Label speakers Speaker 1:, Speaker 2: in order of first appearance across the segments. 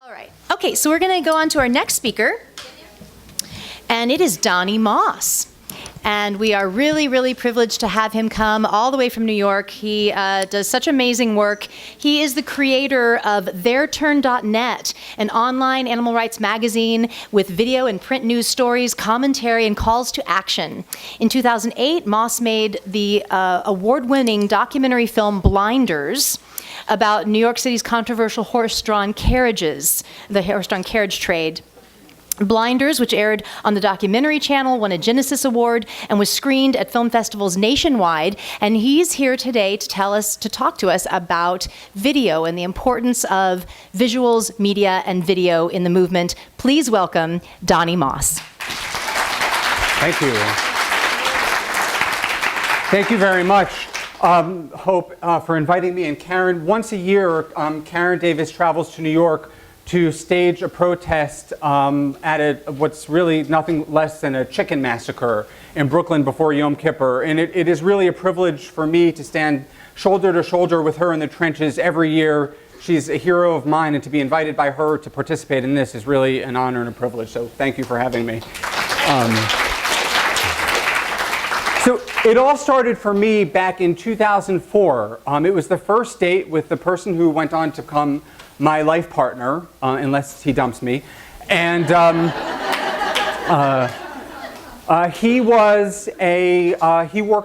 Speaker 1: All right. Okay, so we're going to go on to our next speaker, and it is Donny Moss. And we are really, really privileged to have him come all the way from New York. He does such amazing work. He is the creator of theirturn.net, an online animal rights magazine with video and print news stories, commentary, and calls to action. In 2008, Moss made the award-winning documentary film Blinders about New York City's controversial horse-drawn carriages, the horse-drawn carriage trade. Blinders, which aired on the Documentary Channel, won a Genesis Award and was screened at film festivals nationwide. And he's here today to talk to us about video and the importance of visuals, media, and video in the movement. Please welcome Donny Moss.
Speaker 2: Thank you. Thank you very much, Hope, for inviting me. And Karen, once a year, Karen Davis travels to New York to stage a protest at what's really nothing less than a chicken massacre in Brooklyn before Yom Kippur. And it is really a privilege for me to stand shoulder to shoulder with her in the trenches every year. She's a hero of mine, and to be invited by her to participate in this is really an honor and a privilege. So thank you for having me. So it all started for me back in 2004. It was the first date with the person who went on to become my life partner, unless he dumps me. And he worked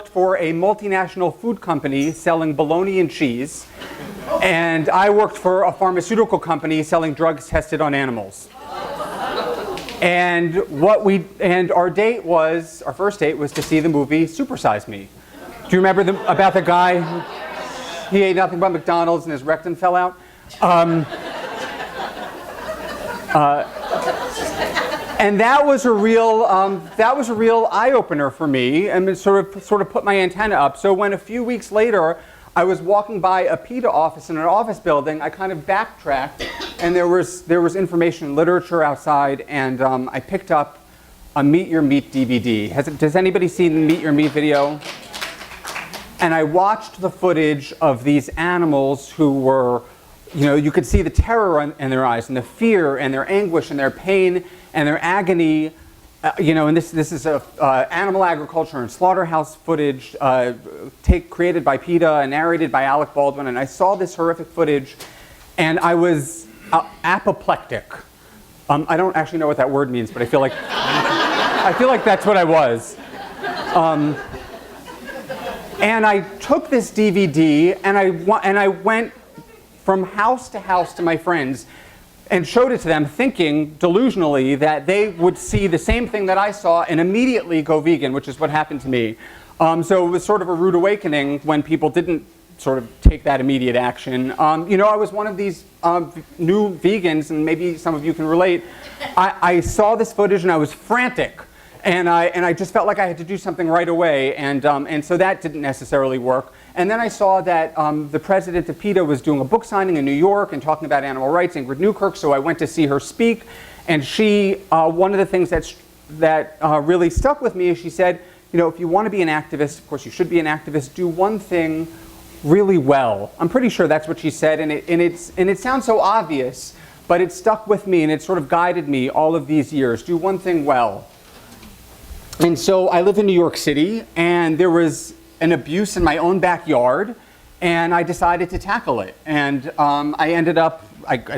Speaker 2: for a multinational food company selling bologna and cheese. And I worked for a pharmaceutical company selling drugs tested on animals. And our first date was to see the movie Super Size Me. Do you remember about the guy? He ate nothing but McDonald's and his rectum fell out. And that was a real eye-opener for me, and it sort of put my antenna up. So when a few weeks later I was walking by a PETA office in an office building, I kind of backtracked, and there was information and literature outside, and I picked up a Meet Your Meat DVD. Does anybody see the Meet Your Meat video? And I watched the footage of these animals who were, you could see the terror in their eyes, and the fear, and their anguish, and their pain, and their agony. And this is animal agriculture and slaughterhouse footage created by PETA and narrated by Alec Baldwin. And I saw this horrific footage, and I was apoplectic. I don't actually know what that word means, but I feel like that's what I was. And I took this DVD, and I went from house to house to my friends and showed it to them, thinking delusionally that they would see the same thing that I saw and immediately go vegan, which is what happened to me. So it was sort of a rude awakening when people didn't sort of take that immediate action. I was one of these new vegans, and maybe some of you can relate. I saw this footage and I was frantic. And I just felt like I had to do something right away, and so that didn't necessarily work. And then I saw that the president of PETA was doing a book signing in New York and talking about animal rights, Ingrid Newkirk, so I went to see her speak. And she, one of the things that really stuck with me is she said, if you want to be an activist, of course you should be an activist, do one thing really well. I'm pretty sure that's what she said, and it sounds so obvious, but it stuck with me, and it sort of guided me all of these years. Do one thing well. And so I live in New York City, and there was an abuse in my own backyard, and I decided to tackle it. And I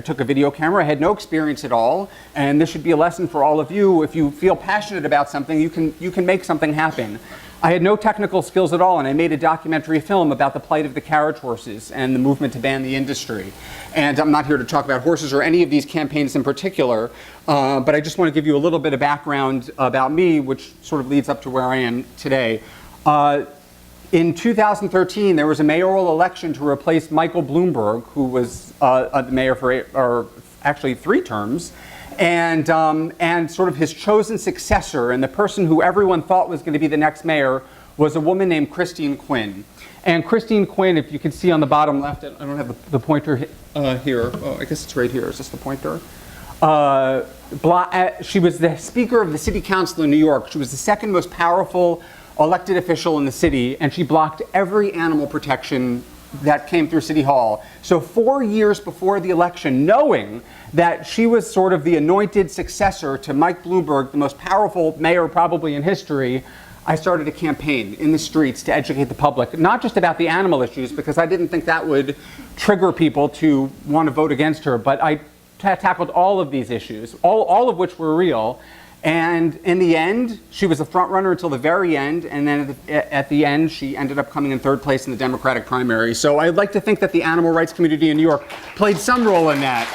Speaker 2: took a video camera. I had no experience at all, and this should be a lesson for all of you. If you feel passionate about something, you can make something happen. I had no technical skills at all, and I made a documentary film about the plight of the carriage horses and the movement to ban the industry. And I'm not here to talk about horses or any of these campaigns in particular, but I just want to give you a little bit of background about me, which sort of leads up to where I am today. In 2013, there was a mayoral election to replace Michael Bloomberg, who was the mayor for actually 3 terms. And sort of his chosen successor, and the person who everyone thought was going to be the next mayor, was a woman named Christine Quinn. And Christine Quinn, if you can see on the bottom left, I don't have the pointer here. Oh, I guess it's right here. Is this the pointer? She was the Speaker of the City Council in New York. She was the second most powerful elected official in the city, and she blocked every animal protection that came through City Hall. So 4 years before the election, knowing that she was sort of the anointed successor to Mike Bloomberg, the most powerful mayor probably in history, I started a campaign in the streets to educate the public, not just about the animal issues, because I didn't think that would trigger people to want to vote against her, but I tackled all of these issues, all of which were real. And in the end, she was a front runner until the very end, and then at the end, she ended up coming in third place in the Democratic primary. So I'd like to think that the animal rights community in New York played some role in that.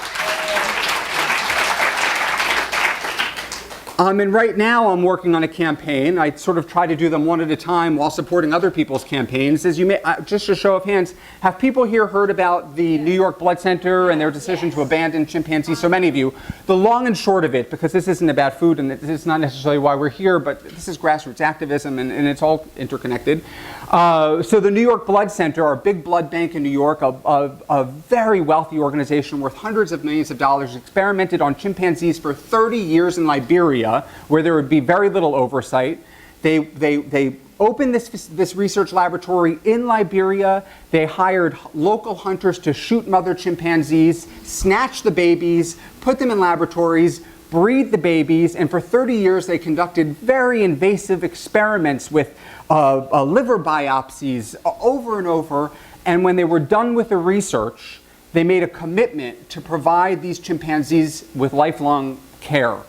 Speaker 2: And right now I'm working on a campaign. I sort of try to do them one at a time while supporting other people's campaigns. As you may, just a show of hands, have people here heard about the New York Blood Center and their decision to abandon chimpanzees? So many of you. The long and short of it, because this isn't about food and this is not necessarily why we're here, but this is grassroots activism and it's all interconnected. So the New York Blood Center, our big blood bank in New York, a very wealthy organization worth hundreds of millions of dollars, experimented on chimpanzees for 30 years in Liberia, where there would be very little oversight. They opened this research laboratory in Liberia. They hired local hunters to shoot mother chimpanzees, snatch the babies, put them in laboratories, breed the babies, and for 30 years they conducted very invasive experiments with liver biopsies over and over. And when they were done with the research, they made a commitment to provide these chimpanzees with lifelong care.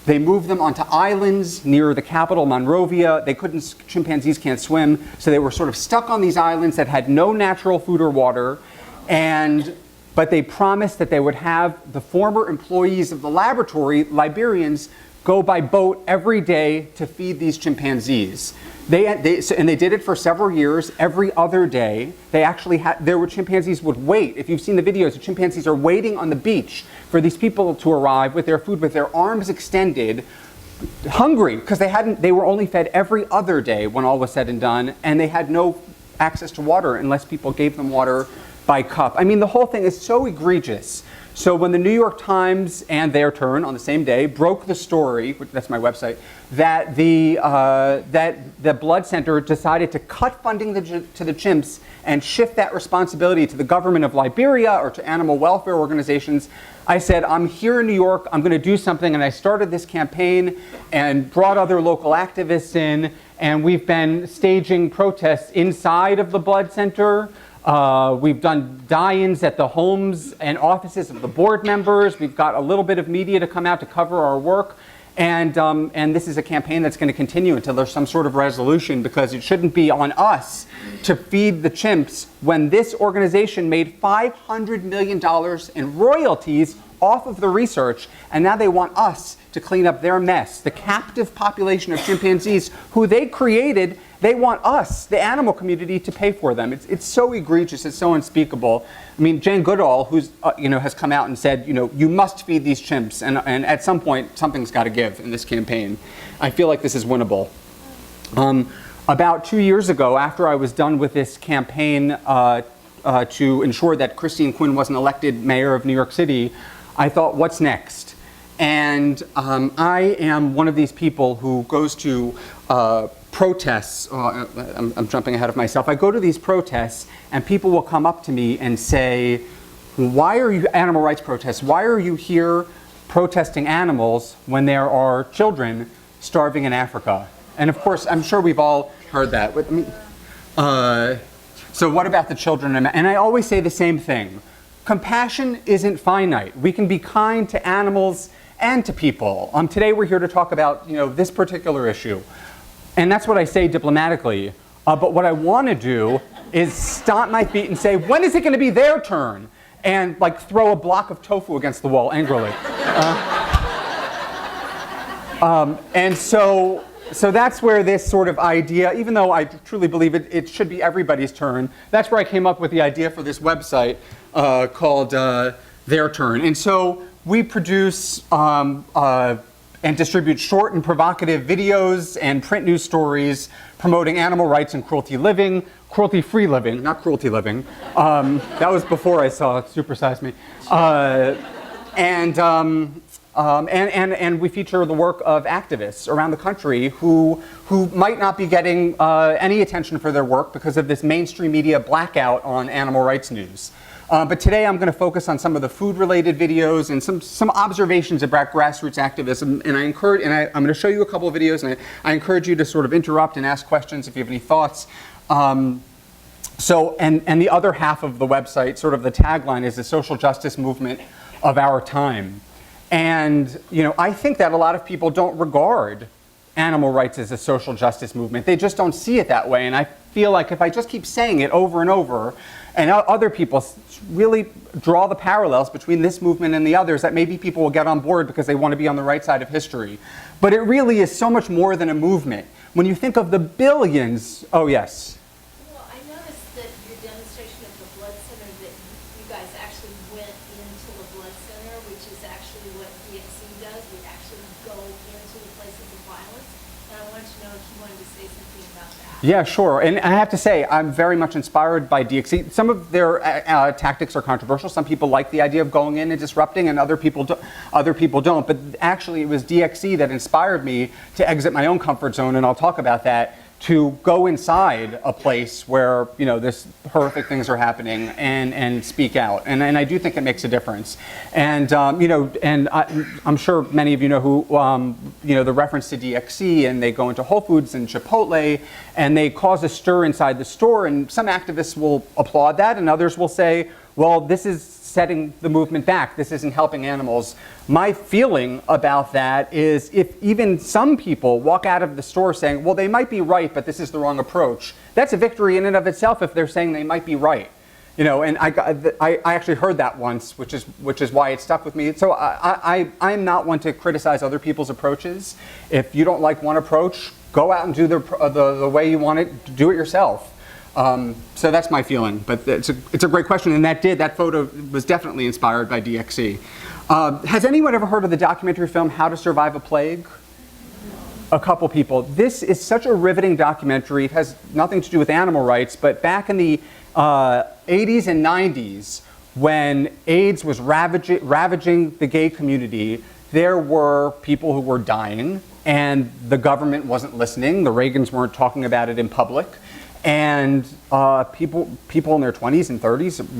Speaker 2: They moved them onto islands near the capital, Monrovia. Chimpanzees can't swim, so they were sort of stuck on these islands that had no natural food or water. But they promised that they would have the former employees of the laboratory, Liberians, go by boat every day to feed these chimpanzees. And they did it for several years, every other day. Chimpanzees would wait. If you've seen the videos, the chimpanzees are waiting on the beach for these people to arrive with their food, with their arms extended, hungry, because they were only fed every other day when all was said and done, and they had no access to water unless people gave them water by cup. I mean, the whole thing is so egregious. So when the New York Times and Their Turn on the same day broke the story, that's my website, that the Blood Center decided to cut funding to the chimps and shift that responsibility to the government of Liberia or to animal welfare organizations, I said, I'm here in New York, I'm going to do something, and I started this campaign and brought other local activists in, and we've been staging protests inside of the Blood Center. We've done die-ins at the homes and offices of the board members. We've got a little bit of media to come out to cover our work. And this is a campaign that's going to continue until there's some sort of resolution, because it shouldn't be on us to feed the chimps when this organization made $500 million in royalties off of the research, and now they want us to clean up their mess. The captive population of chimpanzees who they created, they want us, the animal community, to pay for them. It's so egregious, it's so unspeakable. I mean, Jane Goodall, who's has come out and said, you must feed these chimps, and at some point something's got to give in this campaign. I feel like this is winnable. About 2 years ago, after I was done with this campaign to ensure that Christine Quinn wasn't elected mayor of New York City, I thought, what's next? And I am one of these people who goes to protests. I'm jumping ahead of myself. I go to these protests and people will come up to me and say, why are you, animal rights protests, why are you here protesting animals when there are children starving in Africa? And of course, I'm sure we've all heard that. So what about the children? And I always say the same thing. Compassion isn't finite. We can be kind to animals and to people. Today we're here to talk about this particular issue. And that's what I say diplomatically. But what I want to do is stomp my feet and say, when is it going to be their turn? And throw a block of tofu against the wall angrily. And so that's where this sort of idea, even though I truly believe it should be everybody's turn, that's where I came up with the idea for this website called Their Turn. And so we produce and distribute short and provocative videos and print news stories promoting animal rights and cruelty-free living, not cruelty living. That was before I saw Super Size Me. And we feature the work of activists around the country who might not be getting any attention for their work because of this mainstream media blackout on animal rights news. But today I'm going to focus on some of the food-related videos and some observations about grassroots activism. And I'm going to show you a couple of videos, and I encourage you to sort of interrupt and ask questions if you have any thoughts. And the other half of the website, sort of the tagline, is the social justice movement of our time. And I think that a lot of people don't regard animal rights as a social justice movement. They just don't see it that way. And I feel like if I just keep saying it over and over, and other people really draw the parallels between this movement and the others, that maybe people will get on board because they want to be on the right side of history. But it really is so much more than a movement. When you think of the billions, oh yes?
Speaker 3: Well, I noticed that your demonstration of the blood center, that you guys actually went into the blood center, which is actually what DXC does. We actually go into the places of violence. And I wanted to know if you wanted to say something about that.
Speaker 2: Yeah, sure. And I have to say, I'm very much inspired by DXC. Some of their tactics are controversial. Some people like the idea of going in and disrupting, and other people don't. But actually, it was DXC that inspired me to exit my own comfort zone, and I'll talk about that, to go inside a place where this horrific things are happening and speak out, and I do think it makes a difference. And I'm sure many of you know who the reference to DXC, and they go into Whole Foods and Chipotle, and they cause a stir inside the store, and some activists will applaud that, and others will say, well, this is setting the movement back. This isn't helping animals. My feeling about that is if even some people walk out of the store saying, well, they might be right, but this is the wrong approach, that's a victory in and of itself if they're saying they might be right. And I actually heard that once, which is why it stuck with me. So I'm not one to criticize other people's approaches. If you don't like one approach, go out and do the way you want it, do it yourself. So that's my feeling, but it's a great question, and that photo was definitely inspired by DXC. Has anyone ever heard of the documentary film How to Survive a Plague? A couple people. This is such a riveting documentary. It has nothing to do with animal rights, but back in the 80s and 90s, when AIDS was ravaging the gay community, there were people who were dying, and the government wasn't listening. The Reagans weren't talking about it in public. And people in their 20s and 30s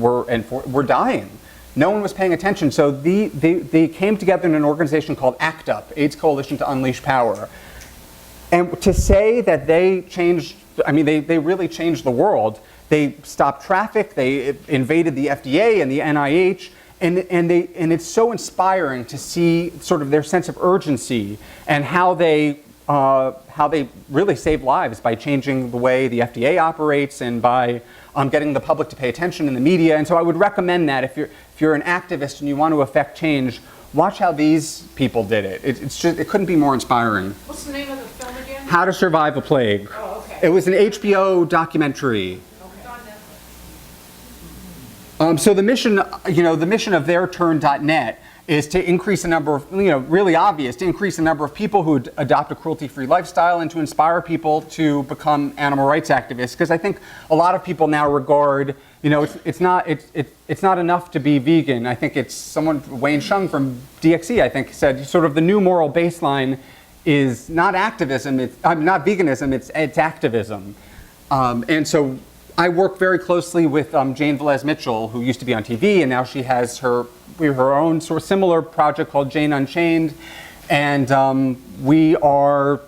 Speaker 2: were dying. No one was paying attention. So they came together in an organization called ACT UP, AIDS Coalition to Unleash Power. And to say that they changed, they really changed the world. They stopped traffic, they invaded the FDA and the NIH, and it's so inspiring to see sort of their sense of urgency and how they really save lives by changing the way the FDA operates and by getting the public to pay attention in the media. And so I would recommend that if you're an activist and you want to affect change, watch how these people did it. It couldn't be more inspiring.
Speaker 3: What's the name of the film again?
Speaker 2: How to Survive a Plague.
Speaker 3: Oh, okay.
Speaker 2: It was an HBO documentary.
Speaker 3: Okay.
Speaker 2: So the mission of their turn.net is to increase the number of, really obvious, to increase the number of people who adopt a cruelty-free lifestyle and to inspire people to become animal rights activists. Because I think a lot of people now regard, it's not enough to be vegan. I think it's Wayne Shung from DXC, I think, said sort of the new moral baseline is not activism, it's not veganism, it's activism. And so I work very closely with Jane Velez Mitchell, who used to be on TV, and now she has her own sort of similar project called Jane Unchained, and we are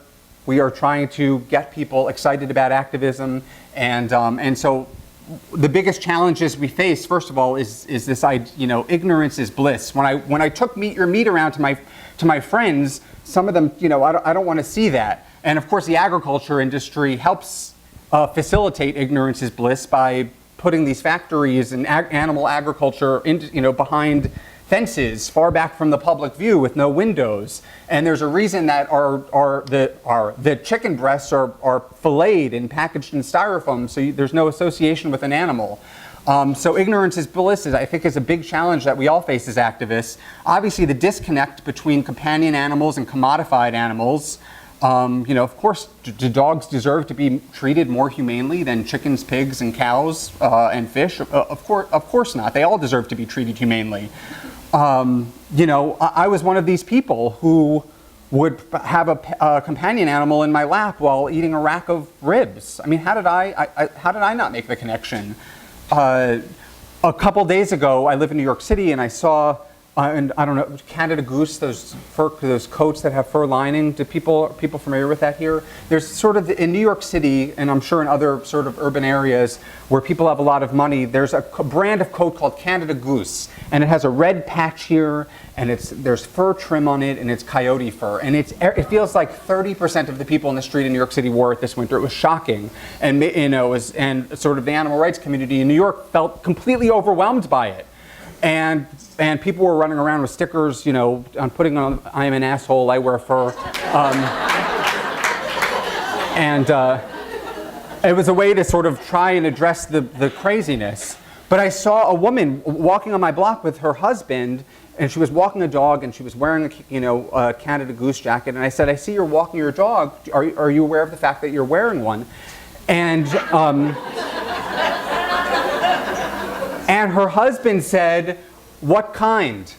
Speaker 2: trying to get people excited about activism, and so the biggest challenges we face, first of all, is this ignorance is bliss. When I took your meat around to my friends, some of them I don't want to see that, and of course the agriculture industry helps facilitate ignorance is bliss by putting these factories and animal agriculture behind fences far back from the public view with no windows. And there's a reason that the chicken breasts are filleted and packaged in styrofoam, so there's no association with an animal. So ignorance is bliss, I think, is a big challenge that we all face as activists. Obviously, the disconnect between companion animals and commodified animals. Of course, do dogs deserve to be treated more humanely than chickens, pigs, and cows and fish? Of course not. They all deserve to be treated humanely. You know, I was one of these people who would have a companion animal in my lap while eating a rack of ribs. I mean, how did I not make the connection? A couple days ago, I live in New York City, and I saw, and I don't know, Canada goose, those coats that have fur lining. Are people familiar with that here? There's sort of, in New York City, and I'm sure in other sort of urban areas where people have a lot of money, there's a brand of coat called Canada Goose, and it has a red patch here, and there's fur trim on it, and it's coyote fur, and it feels like 30% of the people in the street in New York City wore it this winter. It was shocking, and you know, and sort of the animal rights community in New York felt completely overwhelmed by it. And people were running around with stickers, you know, on putting on, "I'm an asshole, I wear fur." It was a way to sort of try and address the craziness. But I saw a woman walking on my block with her husband, and she was walking a dog, and she was wearing a Canada Goose jacket. And I said, "I see you're walking your dog. Are you aware of the fact that you're wearing one?" And and her husband said, "What kind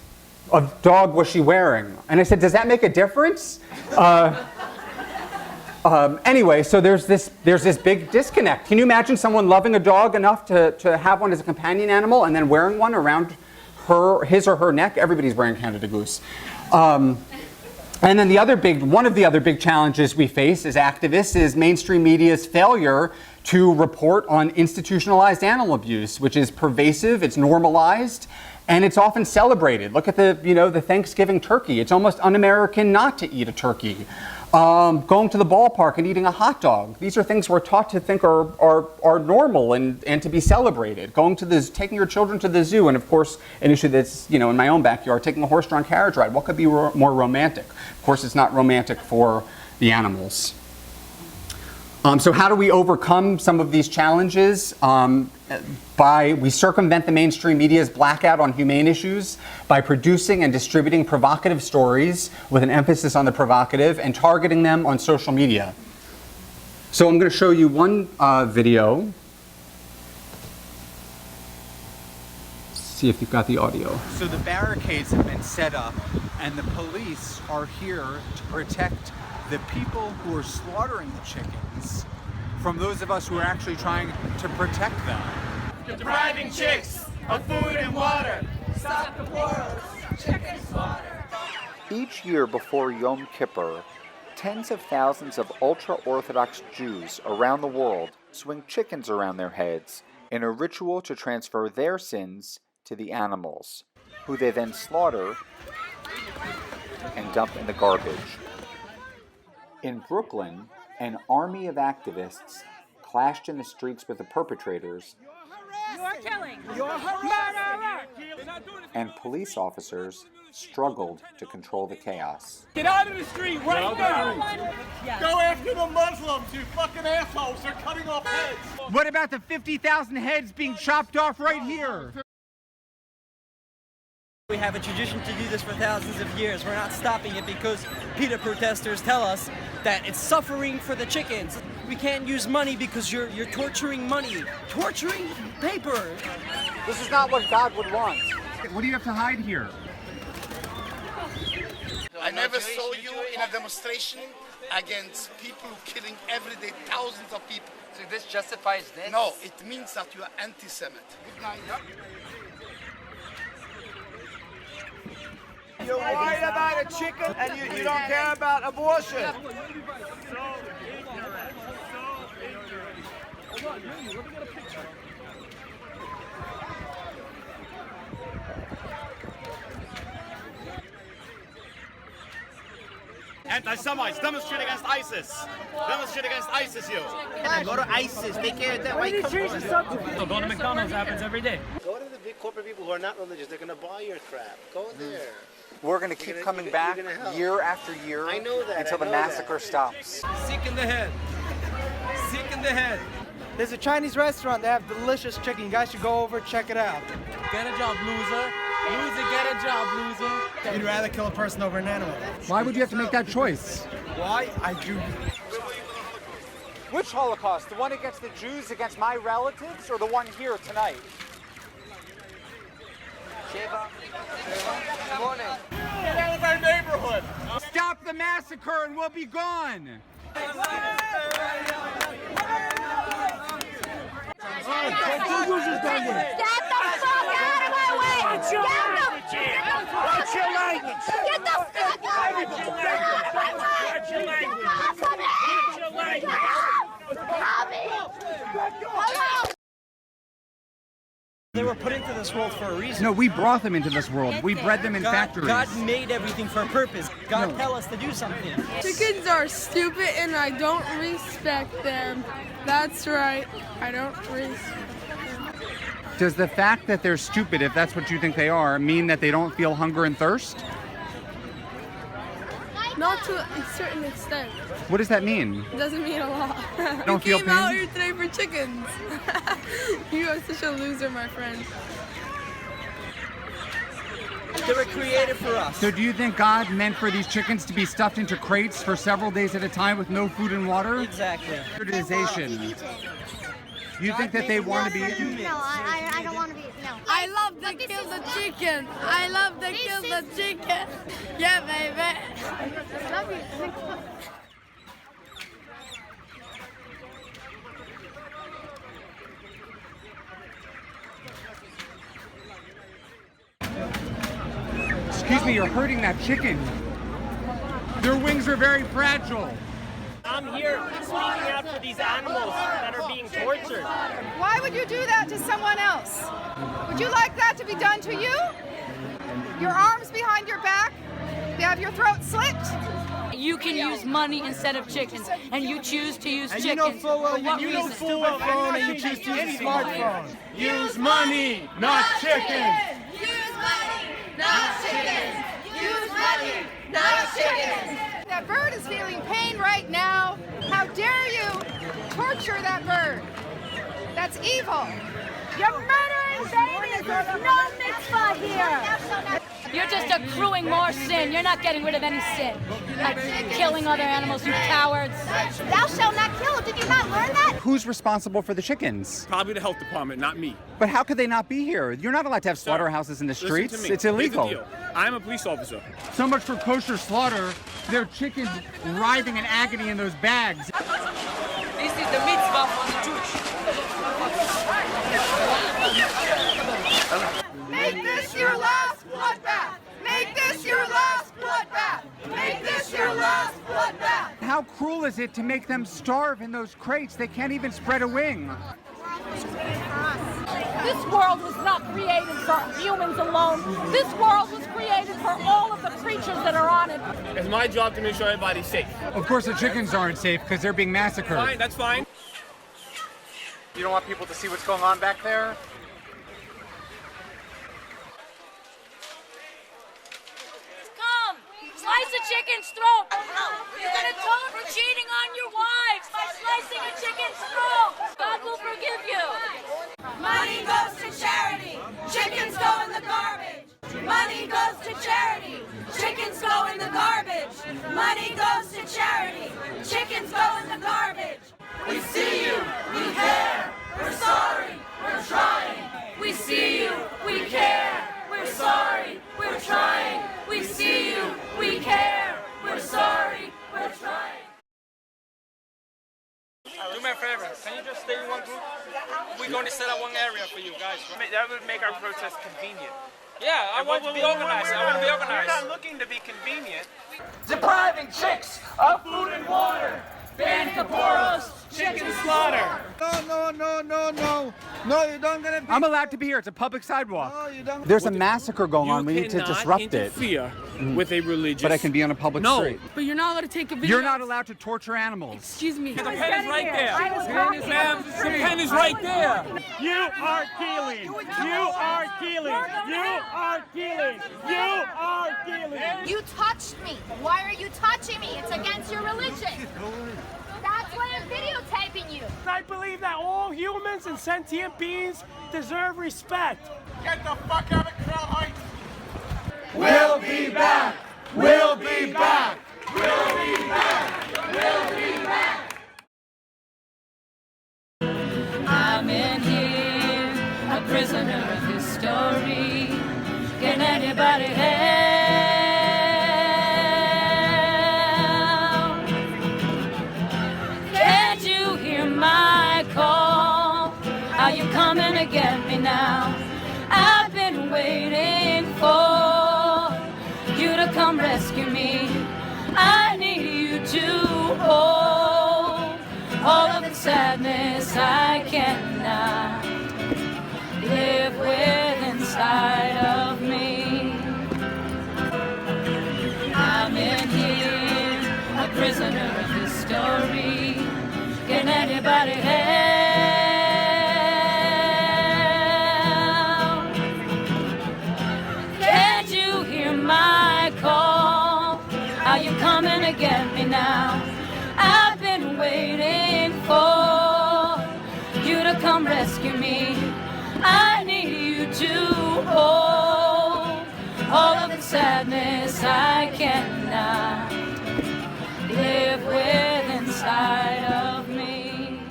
Speaker 2: of dog was she wearing?" And I said, "Does that make a difference?" Anyway, so there's this big disconnect. Can you imagine someone loving a dog enough to have one as a companion animal and then wearing one around his or her neck? Everybody's wearing Canada Goose. And then one of the other big challenges we face as activists is mainstream media's failure to report on institutionalized animal abuse, which is pervasive, it's normalized, and it's often celebrated. Look at the Thanksgiving turkey. It's almost un-American not to eat a turkey. Going to the ballpark and eating a hot dog. These are things we're taught to think are normal and to be celebrated. Taking your children to the zoo, and of course, an issue that's, in my own backyard, taking a horse-drawn carriage ride. What could be more romantic? Of course, it's not romantic for the animals. So how do we overcome some of these challenges? We circumvent the mainstream media's blackout on humane issues by producing and distributing provocative stories with an emphasis on the provocative and targeting them on social media. So I'm going to show you one video. See if you've got the audio. So the barricades have been set up, and the police are here to protect the people who are slaughtering the chickens from those of us who are actually trying to protect them.
Speaker 4: Depriving chicks of food and water. Stop the portals. Chicken slaughter.
Speaker 5: Each year before Yom Kippur, tens of thousands of ultra-Orthodox Jews around the world swing chickens around their heads in a ritual to transfer their sins to the animals, who they then slaughter and dump in the garbage. In Brooklyn, an army of activists clashed in the streets with the perpetrators.
Speaker 6: You're killing.
Speaker 4: You're harassing.
Speaker 5: And police officers struggled to control the chaos.
Speaker 4: Get out of the street right now.
Speaker 6: Yes.
Speaker 4: Go after the Muslims, you fucking assholes. They're cutting off heads.
Speaker 2: What about the 50,000 heads being chopped off right here?
Speaker 7: We have a tradition to do this for thousands of years. We're not stopping it because PETA protesters tell us that it's suffering for the chickens. We can't use money because you're torturing money. Torturing paper.
Speaker 2: This is not what God would want. What do you have to hide here?
Speaker 8: I never saw you in a demonstration against people killing every day thousands of people.
Speaker 9: So this justifies this?
Speaker 8: No, it means that you are anti-Semite. Good night.
Speaker 4: You're worried about a chicken and you don't care about abortion.
Speaker 10: Anti-Semites, demonstrate against ISIS. Demonstrate against ISIS, you.
Speaker 4: Go to ISIS, take care of that. Why you change the subject?
Speaker 10: Going to McDonald's happens every day.
Speaker 11: Go to the big corporate people who are not religious. They're going to buy your crap. Go there.
Speaker 5: We're going to keep coming back year after year
Speaker 11: I know that,
Speaker 5: until the massacre stops.
Speaker 7: Sick in the head. Sick in the head.
Speaker 4: There's a Chinese restaurant. They have delicious chicken. You guys should go over, check it out.
Speaker 7: Get a job, loser. Loser, get a job, loser.
Speaker 4: You'd rather kill a person over an animal.
Speaker 2: Why would you have to make that choice?
Speaker 4: Why? I do.
Speaker 2: Which Holocaust? The one against the Jews, against my relatives, or the one here tonight?
Speaker 7: Good morning.
Speaker 10: Get out of our neighborhood.
Speaker 2: Stop the massacre and we'll be gone.
Speaker 3: Get the fuck out of my way!
Speaker 4: Watch your language here! Watch your language!
Speaker 3: Get the fuck out of my way!
Speaker 4: Watch your language! Watch your language!
Speaker 3: Hello!
Speaker 7: They were put into this world for a reason.
Speaker 2: No, we brought them into this world. We bred them in factories.
Speaker 7: God made everything for a purpose. God tell us to do something.
Speaker 9: Chickens are stupid and I don't respect them. That's right. I don't respect them.
Speaker 2: Does the fact that they're stupid, if that's what you think they are, mean that they don't feel hunger and thirst?
Speaker 9: Not to a certain extent.
Speaker 2: What does that mean?
Speaker 9: It doesn't mean a lot.
Speaker 2: Don't
Speaker 9: We
Speaker 2: feel
Speaker 9: came
Speaker 2: pain?
Speaker 9: out here today for chickens. You are such a loser, my friend.
Speaker 7: They were created for us.
Speaker 2: So do you think God meant for these chickens to be stuffed into crates for several days at a time with no food and water?
Speaker 7: Exactly.
Speaker 2: Periodization. You think that they want to be eaten?
Speaker 3: No, I don't want to be. No.
Speaker 9: I love to kill the chicken. I love to kill the chicken. Yeah, baby.
Speaker 3: Love you.
Speaker 2: Excuse me, you're hurting that chicken. Their wings are very fragile.
Speaker 4: I'm here speaking out for these animals that are being tortured.
Speaker 6: Why would you do that to someone else? Would you like that to be done to you? Your arms behind your back? You have your throat slit?
Speaker 12: You can use money instead of chickens, and you choose to use chickens.
Speaker 11: You know full well,
Speaker 12: For what
Speaker 11: you know
Speaker 12: reason?
Speaker 11: full well phone and you choose to use a smartphone.
Speaker 10: Use money, not chickens.
Speaker 3: Use money, not chickens. Use money, not chickens.
Speaker 6: That bird is feeling pain right now. How dare you torture that bird? That's evil. You're murdering babies. There's no mitzvah here.
Speaker 12: You're just accruing more sin. You're not getting rid of any sin. Like killing other animals, you cowards.
Speaker 3: Thou shalt not kill. Did you not learn that?
Speaker 2: Who's responsible for the chickens?
Speaker 10: Probably the health department, not me.
Speaker 2: But how could they not be here? You're not allowed to have slaughterhouses in the streets.
Speaker 10: Listen to me.
Speaker 2: It's illegal.
Speaker 10: Here's the deal. I'm a police officer.
Speaker 2: So much for kosher slaughter. There are chickens writhing in agony in those bags.
Speaker 7: This is the mitzvah for the Jewish.
Speaker 6: Make this your last bloodbath. Make this your last bloodbath. Make this your last bloodbath.
Speaker 2: How cruel is it to make them starve in those crates? They can't even spread a wing.
Speaker 12: This world was not created for humans alone. This world was created for all of the creatures that are on it.
Speaker 10: It's my job to make sure everybody's safe.
Speaker 2: Of course the chickens aren't safe because they're being massacred.
Speaker 10: Fine, that's fine.
Speaker 2: You don't want people to see what's going on back there?
Speaker 12: Come, slice a chicken's throat. You're gonna atone for cheating on your wives by slicing a chicken's throat. God will forgive you.
Speaker 3: Money goes to charity. Chickens go in the garbage. Money goes to charity. Chickens go in the garbage. Money goes to charity. Chickens go in the garbage. We see you. We care. We're sorry. We're trying. We see you. We care. We're sorry. We're trying. We see you. We care. We're sorry. We're trying.
Speaker 4: Do me a favor. Can you just stay in one group? We're going to set up one area for you guys. That would make our protest convenient. Yeah, I want to be organized. I want to be organized. We're not looking to be convenient.
Speaker 7: Depriving chicks of food and water. Ban Kaporos, chicken slaughter.
Speaker 11: No, you don't get it.
Speaker 2: I'm allowed to be here. It's a public sidewalk.
Speaker 11: No, you don't.
Speaker 2: There's a massacre going on. We need to disrupt it.
Speaker 10: Interfere with a religious.
Speaker 2: But I can be on a public street.
Speaker 9: But you're not allowed to take a video.
Speaker 2: You're not allowed to torture animals.
Speaker 9: Excuse me.
Speaker 4: The pen is right there. Ma'am, the pen is right there. You are killing. You are killing. You are killing. You are killing.
Speaker 3: You touched me. Why are you touching me? It's against your religion. That's why I'm videotaping you.
Speaker 4: I believe that all humans and sentient beings deserve respect. Get the fuck out of Crown Heights.
Speaker 10: We'll be back. We'll be back. We'll be back. We'll be back.
Speaker 12: I'm in here, a prisoner of history. anybody help? Can't you hear my call? Are you coming to get me now? I've been waiting for you to come rescue me. I need you to hold all of the sadness I cannot live with inside of me. I'm in here, a prisoner of history. Can anybody help? Can't you hear my call? Are you coming to get me now? I've been waiting for you to come rescue me. I need you to hold all of the sadness I cannot live with inside of me.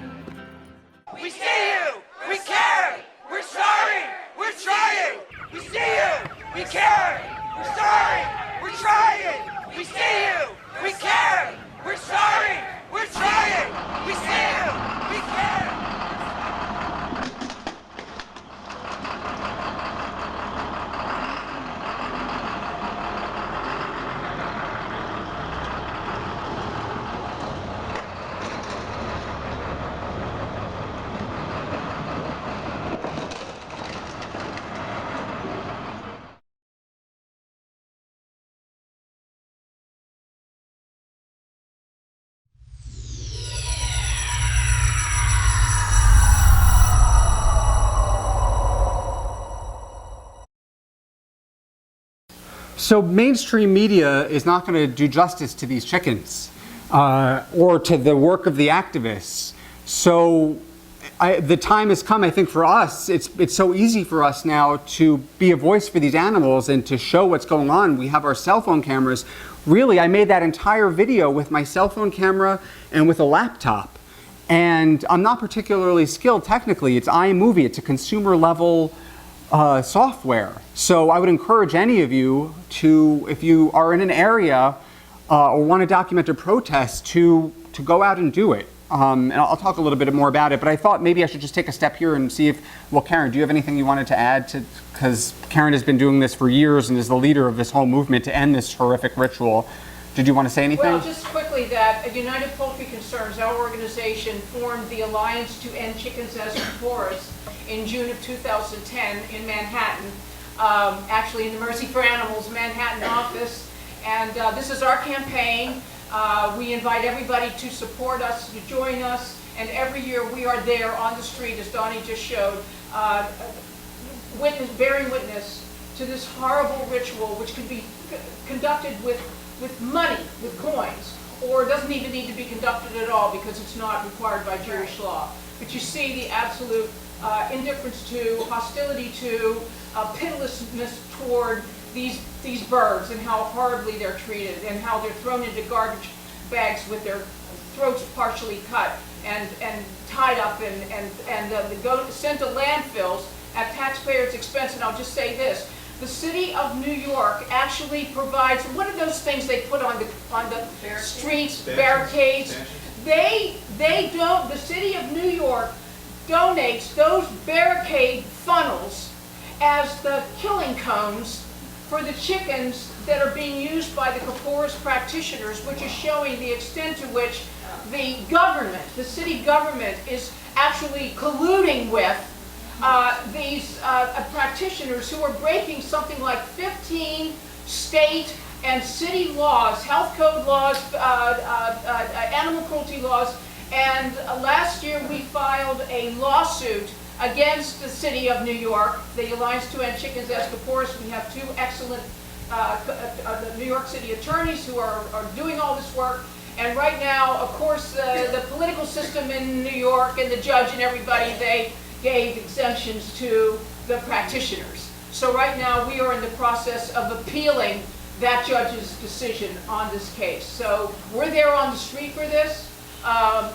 Speaker 10: We see you! We care! We're sorry! We're trying! We see you! We care! We're sorry! We're trying! We see you! We care! We're sorry! We're trying! We see you! We care!
Speaker 2: So mainstream media is not going to do justice to these chickens or to the work of the activists. So the time has come, I think, for us. It's so easy for us now to be a voice for these animals and to show what's going on. We have our cell phone cameras. Really, I made that entire video with my cell phone camera and with a laptop. And I'm not particularly skilled technically. It's iMovie. It's a consumer level software. So I would encourage any of you to, if you are in an area or want to document a protest, to go out and do it. And I'll talk a little bit more about it, but I thought maybe I should just take a step here and see if, well, Karen, do you have anything you wanted to add to, because Karen has been doing this for years and is the leader of this whole movement to end this horrific ritual. Did you want to say anything?
Speaker 13: Well, just quickly that United Poultry Concerns, our organization, formed the Alliance to End Chickens as Forests in June of 2010 in Manhattan, actually in the Mercy for Animals Manhattan office. And this is our campaign. We invite everybody to support us, to join us, and every year we are there on the street, as Donny just showed, bearing witness to this horrible ritual, which can be conducted with money, with coins, or doesn't even need to be conducted at all because it's not required by Jewish law. But you see the absolute indifference to, hostility to, pitilessness toward these birds and how horribly they're treated and how they're thrown into garbage bags with their throats partially cut and tied up and sent to landfills at taxpayers' expense. And I'll just say this. The city of New York actually provides, what are those things they put on the streets, barricades? They don't, the city of New York donates those barricade funnels as the killing cones for the chickens that are being used by the Kapoor's practitioners, which is showing the extent to which the government, the city government, is actually colluding with these practitioners who are breaking something like 15 state and city laws, health code laws, animal cruelty laws, and last year we filed a lawsuit against the city of New York, the Alliance to End Chickens as Kapoor's. We have two excellent New York City attorneys who are doing all this work. And right now, of course, the political system in New York and the judge and everybody, they gave exemptions to the practitioners. So right now we are in the process of appealing that judge's decision on this case. So we're there on the street for this.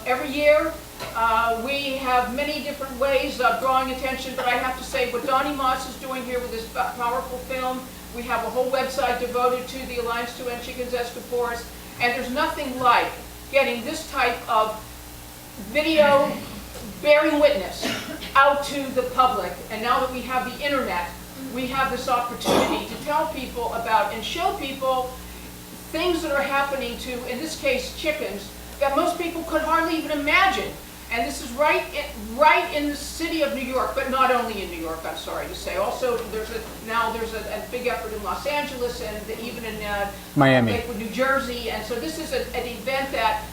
Speaker 13: Every year we have many different ways of drawing attention, but I have to say what Donny Moss is doing here with this powerful film, We have a whole website devoted to the Alliance to End Chickens as Kaporis, and there's nothing like getting this type of video bearing witness out to the public. And now that we have the internet, we have this opportunity to tell people about and show people things that are happening to, in this case, chickens, that most people could hardly even imagine. And this is right in the city of New York, but not only in New York, I'm sorry to say. Also, there's a big effort in Los Angeles and even in
Speaker 2: Miami,
Speaker 13: Lakewood, New Jersey. And so this is an event that,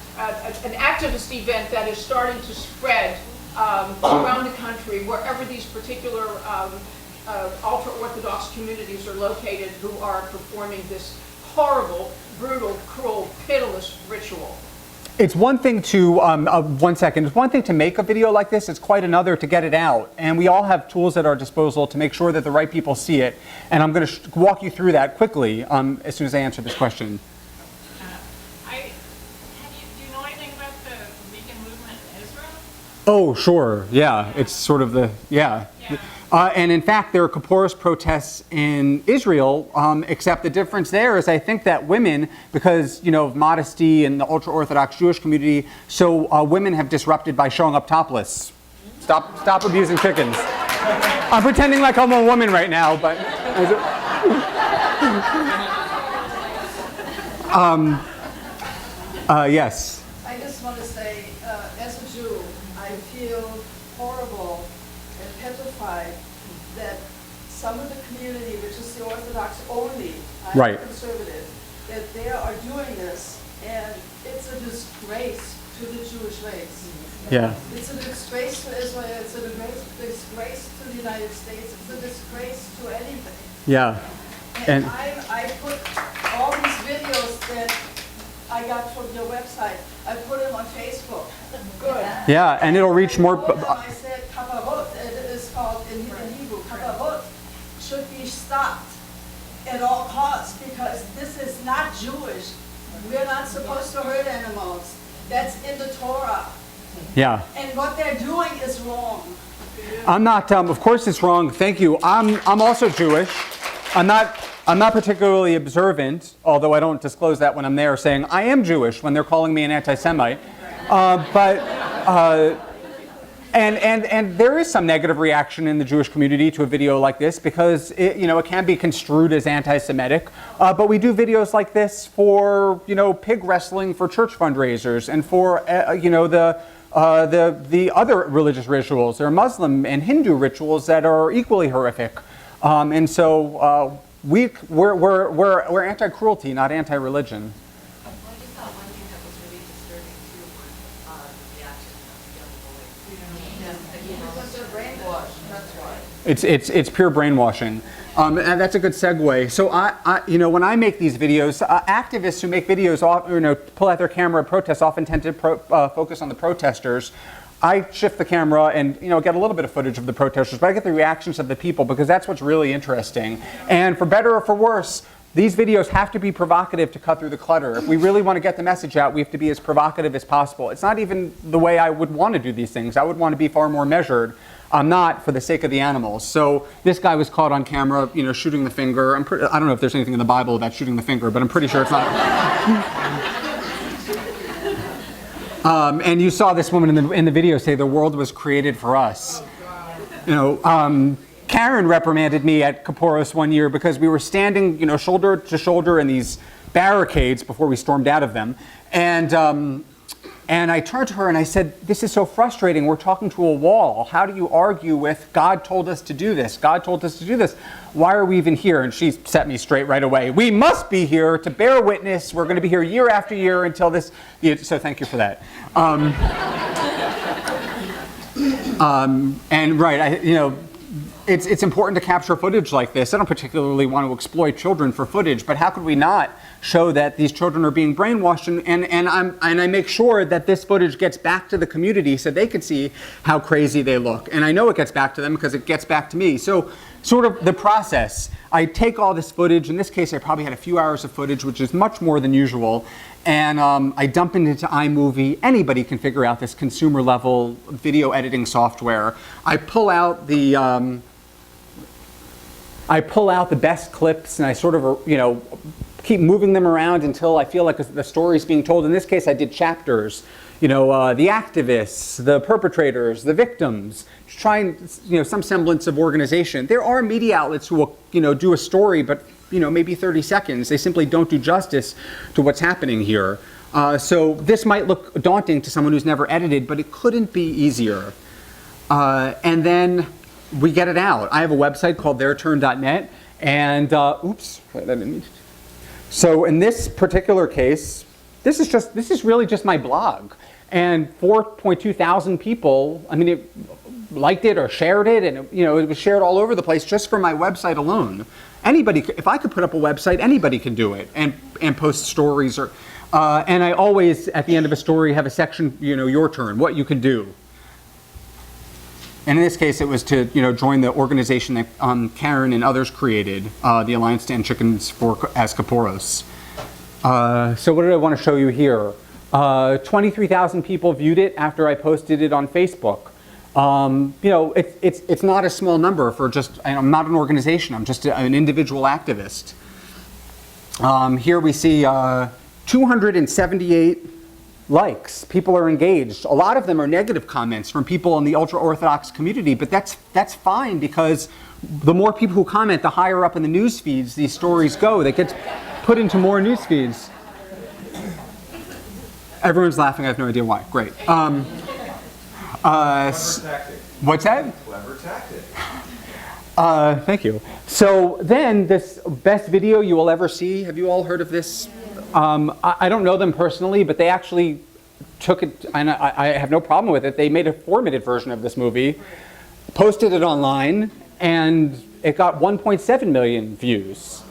Speaker 13: an activist event that is starting to spread around the country, wherever these particular ultra-Orthodox communities are located, who are performing this horrible, brutal, cruel, pitiless ritual.
Speaker 2: It's one thing to, 1 second, it's one thing to make a video like this, it's quite another to get it out. And we all have tools at our disposal to make sure that the right people see it. And I'm going to walk you through that quickly as soon as I answer this question.
Speaker 14: Do you know anything about the vegan movement in Israel?
Speaker 2: Oh, sure, yeah, it's sort of the, yeah. And in fact, there are Kaporis protests in Israel, except the difference there is I think that women, because, you know, of modesty in the ultra-Orthodox Jewish community, so women have disrupted by showing up topless. Stop abusing chickens. I'm pretending like I'm a woman right now, but... yes.
Speaker 15: I just want to say, as a Jew, I feel horrible and petrified that some of the community, which is the Orthodox only, I'm
Speaker 2: right.
Speaker 15: conservative, that they are doing this, and it's a disgrace to the Jewish race.
Speaker 2: Yeah.
Speaker 15: It's a disgrace to Israel, it's a disgrace to the United States, it's a disgrace to anything.
Speaker 2: Yeah.
Speaker 15: And I put all these videos that I got from your website, I put them on Facebook. Good.
Speaker 2: Yeah, and it'll reach more...
Speaker 15: I said, kaparot, it is called in Hebrew, kaparot, should be stopped at all costs because this is not Jewish. We're not supposed to hurt animals. That's in the Torah.
Speaker 2: Yeah.
Speaker 15: And what they're doing is wrong.
Speaker 2: I'm not, of course it's wrong, thank you. I'm also Jewish. I'm not particularly observant, although I don't disclose that when I'm there, saying I am Jewish when they're calling me an anti-Semite. And there is some negative reaction in the Jewish community to a video like this because it, you know, it can be construed as anti-Semitic. But we do videos like this for, you know, pig wrestling for church fundraisers and for you know, the other religious rituals. There are Muslim and Hindu rituals that are equally horrific. And so we're anti-cruelty, not anti-religion. It's pure brainwashing. And that's a good segue. So you know, when I make these videos, activists who make videos, you know, pull out their camera at protests, often tend to focus on the protesters. I shift the camera and, you know, get a little bit of footage of the protesters, but I get the reactions of the people because that's what's really interesting. And for better or for worse, these videos have to be provocative to cut through the clutter. If we really want to get the message out, we have to be as provocative as possible. It's not even the way I would want to do these things. I would want to be far more measured. I'm not, for the sake of the animals. So this guy was caught on camera, you know, shooting the finger. I don't know if there's anything in the Bible about shooting the finger, but I'm pretty sure it's not. And you saw this woman in the video say the world was created for us. You know, Karen reprimanded me at Kaporis one year because we were standing, you know, shoulder to shoulder in these barricades before we stormed out of them. And I turned to her and I said, this is so frustrating. We're talking to a wall. How do you argue with God told us to do this? God told us to do this. Why are we even here? And she set me straight right away. We must be here to bear witness. We're going to be here year after year until this. So thank you for that. And right, you know, it's important to capture footage like this. I don't particularly want to exploit children for footage, but how could we not show that these children are being brainwashed? And I make sure that this footage gets back to the community so they can see how crazy they look. And I know it gets back to them because it gets back to me. So sort of the process, I take all this footage. In this case, I probably had a few hours of footage, which is much more than usual. And I dump it into iMovie. Anybody can figure out this consumer level video editing software. I pull out the, I pull out the best clips and I sort of, keep moving them around until I feel like the story's being told. In this case, I did chapters. The activists, the perpetrators, the victims, trying, some semblance of organization. There are media outlets who will, do a story, but, maybe 30 seconds. They simply don't do justice to what's happening here. So this might look daunting to someone who's never edited, but it couldn't be easier. And then we get it out. I have a website called theirturn.net, and oops, I didn't mean to. So in this particular case, this is really just my blog, and 4.2 thousand people, liked it or shared it, and it was shared all over the place just from my website alone. Anybody, if I could put up a website, anybody can do it and post stories or. And I always, at the end of a story, have a section, your turn, what you can do. And in this case, it was to, join the organization that Karen and others created, the Alliance to End Chickens for Escaporos. So what did I want to show you here? 23,000 people viewed it after I posted it on Facebook. It's not a small number for just, I'm not an organization, I'm just an individual activist. Here we see 278 likes. People are engaged. A lot of them are negative comments from people in the ultra-Orthodox community, but that's fine because the more people who comment, the higher up in the news feeds these stories go. They get put into more news feeds. Everyone's laughing. I have no idea why. Great.
Speaker 16: Clever tactic.
Speaker 2: What's that?
Speaker 16: Clever tactic.
Speaker 2: Thank you. So then this best video you will ever see. Have you all heard of this? I don't know them personally, but they actually took it, and I have no problem with it. They made a formatted version of this movie, posted it online, and it got 1.7 million views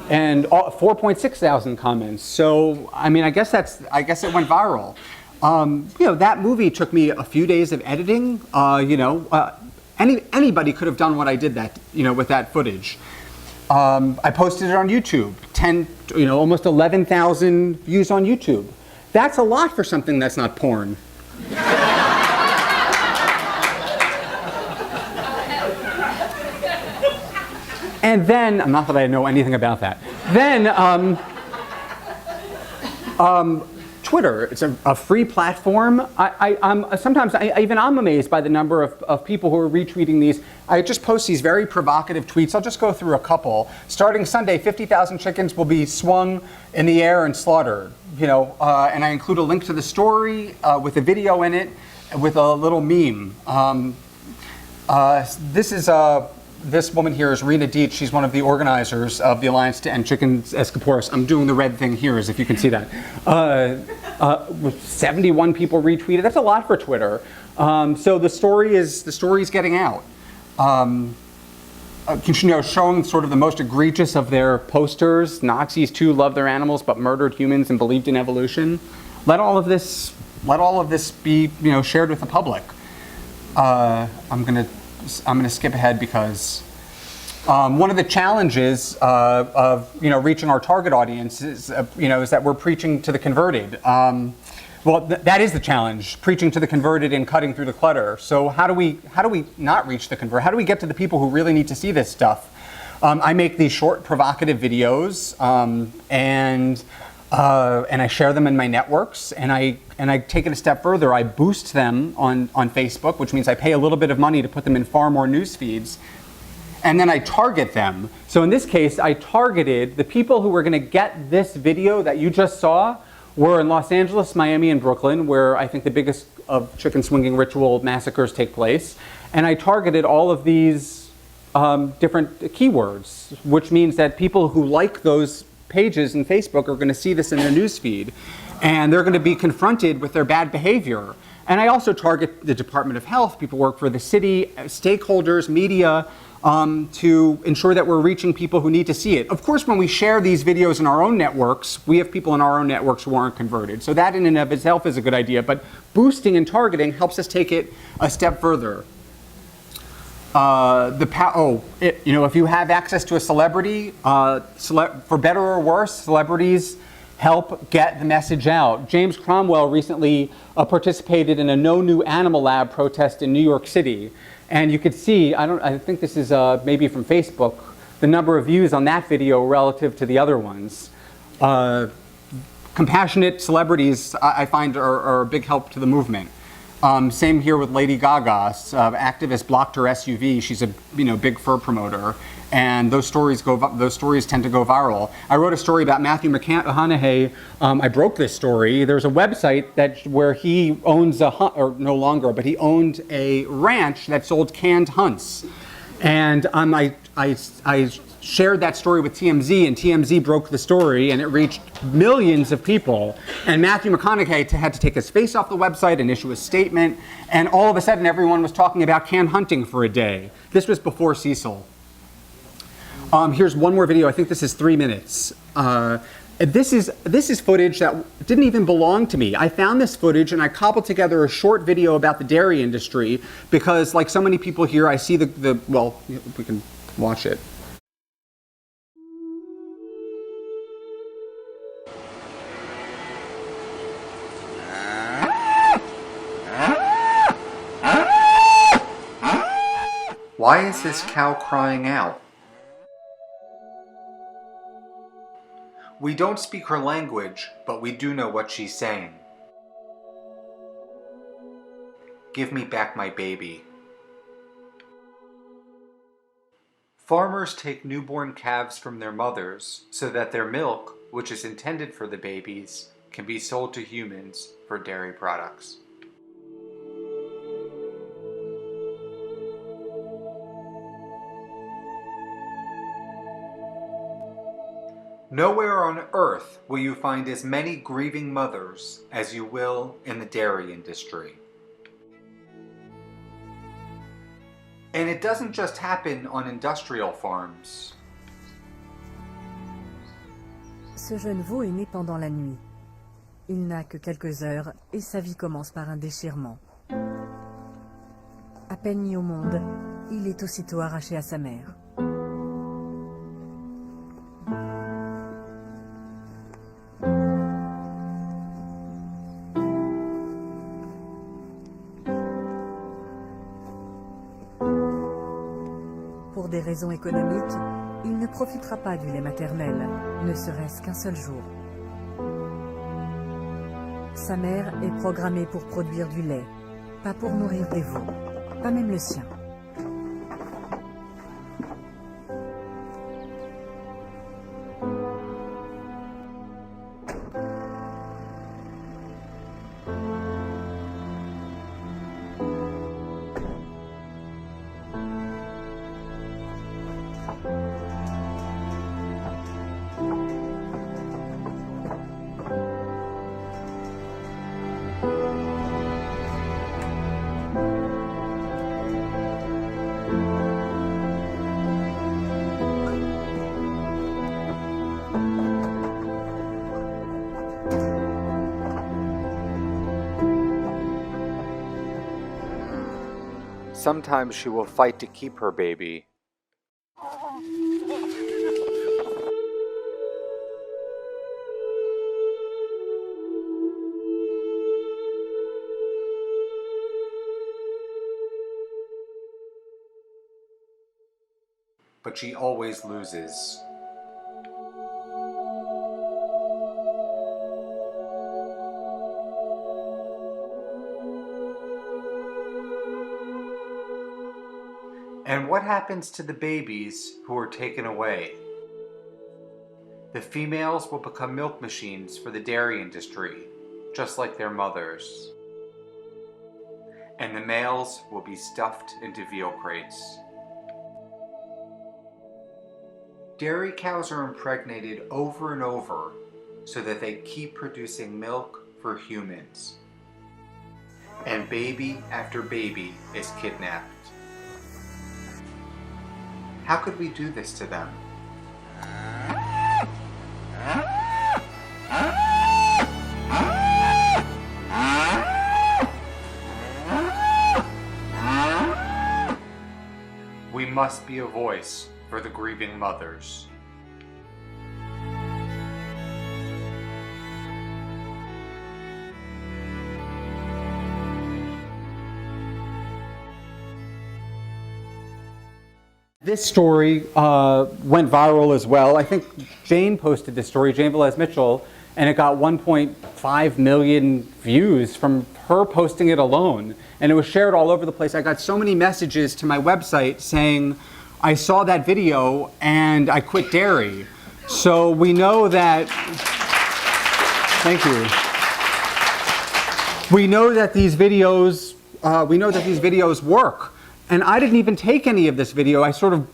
Speaker 2: and 4.6 thousand comments. So, I guess it went viral. That movie took me a few days of editing. Anybody could have done what I did with that footage. I posted it on YouTube, almost 11,000 views on YouTube. That's a lot for something that's not porn. And then, not that I know anything about that. Then, Twitter, it's a free platform. Sometimes I'm amazed by the number of people who are retweeting these. I just post these very provocative tweets. I'll just go through a couple. Starting Sunday, 50,000 chickens will be swung in the air and slaughtered. And I include a link to the story with a video in it with a little meme. This woman here is Rena Dietz. She's one of the organizers of the Alliance to End Chickens Escaporos. I'm doing the red thing here, as if you can see that. 71 people retweeted. That's a lot for Twitter. So the story is getting out. Showing sort of the most egregious of their posters. Nazis too love their animals, but murdered humans and believed in evolution. Let all of this be shared with the public. I'm gonna skip ahead because one of the challenges of reaching our target audience is that we're preaching to the converted. That is the challenge: preaching to the converted and cutting through the clutter. So how do we not reach the converted? How do we get to the people who really need to see this stuff? I make these short, provocative videos, and I share them in my networks, and I take it a step further. I boost them on Facebook, which means I pay a little bit of money to put them in far more news feeds, and then I target them. So in this case, I targeted the people who were going to get this video that you just saw were in Los Angeles, Miami, and Brooklyn, where I think the biggest of chicken swinging ritual massacres take place, and I targeted all of these different keywords, which means that people who like those pages in Facebook are going to see this in their newsfeed, and they're going to be confronted with their bad behavior. And I also target the Department of Health, people who work for the city, stakeholders, media, to ensure that we're reaching people who need to see it. Of course, when we share these videos in our own networks, we have people in our own networks who aren't converted. So that in and of itself is a good idea, but boosting and targeting helps us take it a step further. If you have access to a celebrity, for better or worse, celebrities help get the message out. James Cromwell recently participated in a No New Animal Lab protest in New York City, and you could see, I think this is maybe from Facebook, the number of views on that video relative to the other ones. Compassionate celebrities, I find, are a big help to the movement. Same here with Lady Gaga. Activist blocked her SUV. She's a big fur promoter, and those stories tend to go viral. I wrote a story about Matthew McConaughey. I broke this story. There's a website where he owns or no longer, but he owned a ranch that sold canned hunts, and I shared that story with TMZ, and TMZ broke the story, and it reached millions of people. And Matthew McConaughey had to take his face off the website and issue a statement, and all of a sudden everyone was talking about canned hunting for a day. This was before Cecil. Here's one more video. I think this is 3 minutes. This is footage that didn't even belong to me. I found this footage and I cobbled together a short video about the dairy industry because, like so many people here, I see well, we can watch it.
Speaker 5: Why is this cow crying out? We don't speak her language, but we do know what she's saying. Give me back my baby. Farmers take newborn calves from their mothers so that their milk, which is intended for the babies, can be sold to humans for dairy products. Nowhere on earth will you find as many grieving mothers as you will in the dairy industry. And it doesn't just happen on industrial farms.
Speaker 16: Ce jeune veau est né pendant la nuit. Il n'a que quelques heures et sa vie commence par un déchirement. À peine mis au monde, il est aussitôt arraché à sa mère. Pour des raisons économiques, il ne profitera pas du lait maternel, ne serait-ce qu'un seul jour. Sa mère est programmée pour produire du lait, pas pour nourrir des veaux, pas même le sien.
Speaker 5: Sometimes she will fight to keep her baby. But she always loses. And what happens to the babies who are taken away? The females will become milk machines for the dairy industry, just like their mothers. And the males will be stuffed into veal crates. Dairy cows are impregnated over and over so that they keep producing milk for humans. And baby after baby is kidnapped. How could we do this to them? We must be a voice for the grieving mothers.
Speaker 2: This story went viral as well. I think Jane posted this story, Jane Velez Mitchell, and it got 1.5 million views from her posting it alone. And it was shared all over the place. I got so many messages to my website saying, I saw that video and I quit dairy. So we know that, thank you. We know that these videos, work. And I didn't even take any of this video. I sort of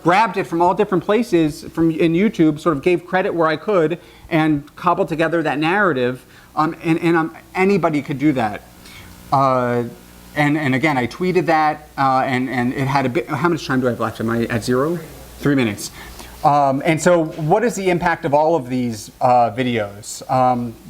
Speaker 2: grabbed it from all different places in YouTube, sort of gave credit where I could, and cobbled together that narrative. Anybody could do that. And again, I tweeted that, and it had a bit. How much time do I have left? Am I at 0? 3 minutes. And so what is the impact of all of these videos?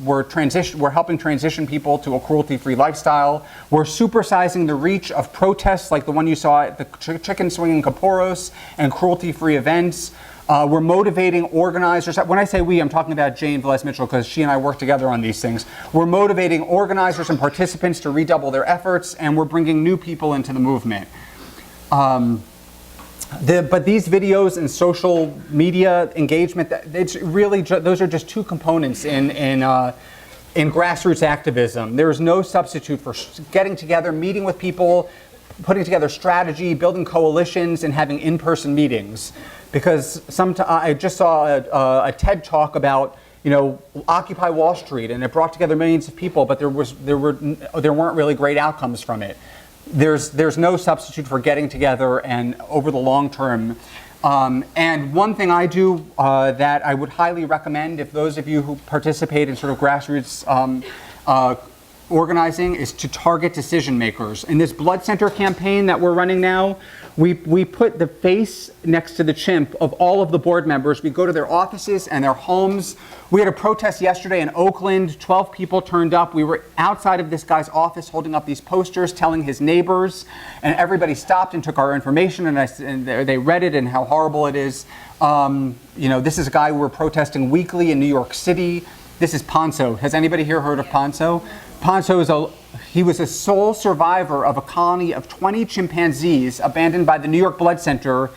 Speaker 2: We're helping transition people to a cruelty-free lifestyle. We're supersizing the reach of protests like the one you saw at the chicken swing in Kaporos and cruelty-free events. We're motivating organizers. When I say we, I'm talking about Jane Velez Mitchell because she and I work together on these things. We're motivating organizers and participants to redouble their efforts, and we're bringing new people into the movement. But these videos and social media engagement, it's really those are just two components in grassroots activism. There is no substitute for getting together, meeting with people, putting together strategy, building coalitions, and having in-person meetings. Because I just saw a TED talk about Occupy Wall Street, and it brought together millions of people, but there weren't really great outcomes from it. There's no substitute for getting together and over the long term. And one thing I do that I would highly recommend if those of you who participate in sort of grassroots organizing is to target decision makers. In this blood center campaign that we're running now, we put the face next to the chimp of all of the board members. We go to their offices and their homes. We had a protest yesterday in Oakland. 12 people turned up. We were outside of this guy's office holding up these posters telling his neighbors, and everybody stopped and took our information, and they read it and how horrible it is. This is a guy we're protesting weekly in New York City. This is Ponzo. Has anybody here heard of Ponzo? Ponzo he was a sole survivor of a colony of 20 chimpanzees abandoned by the New York Blood Center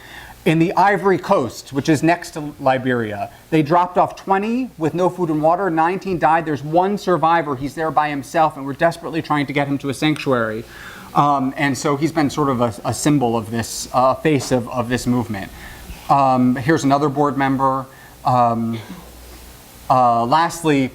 Speaker 2: in the Ivory Coast, which is next to Liberia. They dropped off 20 with no food and water. 19 died. There's one survivor. He's there by himself, and we're desperately trying to get him to a sanctuary. And so he's been sort of a symbol of this, face of this movement. Here's another board member. Lastly,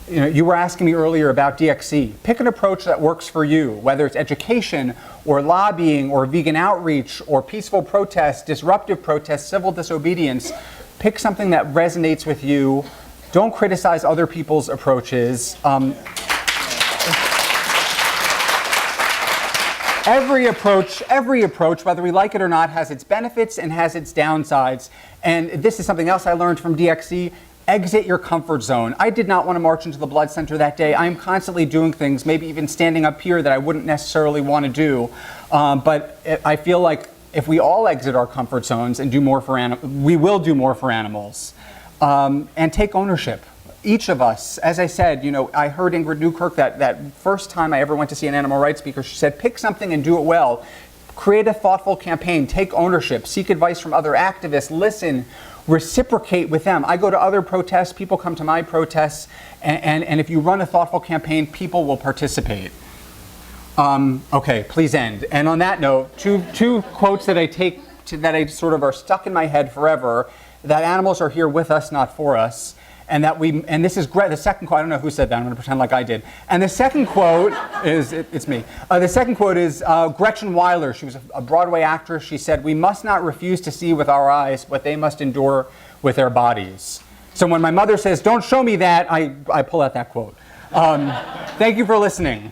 Speaker 2: you were asking me earlier about DXC. Pick an approach that works for you, whether it's education or lobbying or vegan outreach or peaceful protest, disruptive protest, civil disobedience. Pick something that resonates with you. Don't criticize other people's approaches. Every approach, whether we like it or not, has its benefits and has its downsides. And this is something else I learned from DXC. Exit your comfort zone. I did not want to march into the blood center that day. I'm constantly doing things, maybe even standing up here that I wouldn't necessarily want to do. But I feel like if we all exit our comfort zones and do more for animals, we will do more for animals. And take ownership. Each of us, as I said, I heard Ingrid Newkirk that first time I ever went to see an animal rights speaker, she said, pick something and do it well. Create a thoughtful campaign, take ownership, seek advice from other activists, listen, reciprocate with them. I go to other protests, people come to my protests, and if you run a thoughtful campaign, people will participate. Okay, please end. And on that note, two quotes that I sort of are stuck in my head forever, that animals are here with us, not for us. And this is the second quote, I don't know who said that, I'm going to pretend like I did. And the second quote is, it's me. The second quote is Gretchen Weiler. She was a Broadway actress. She said, "We must not refuse to see with our eyes what they must endure with their bodies." So when my mother says, "Don't show me that," I pull out that quote. Thank you for listening.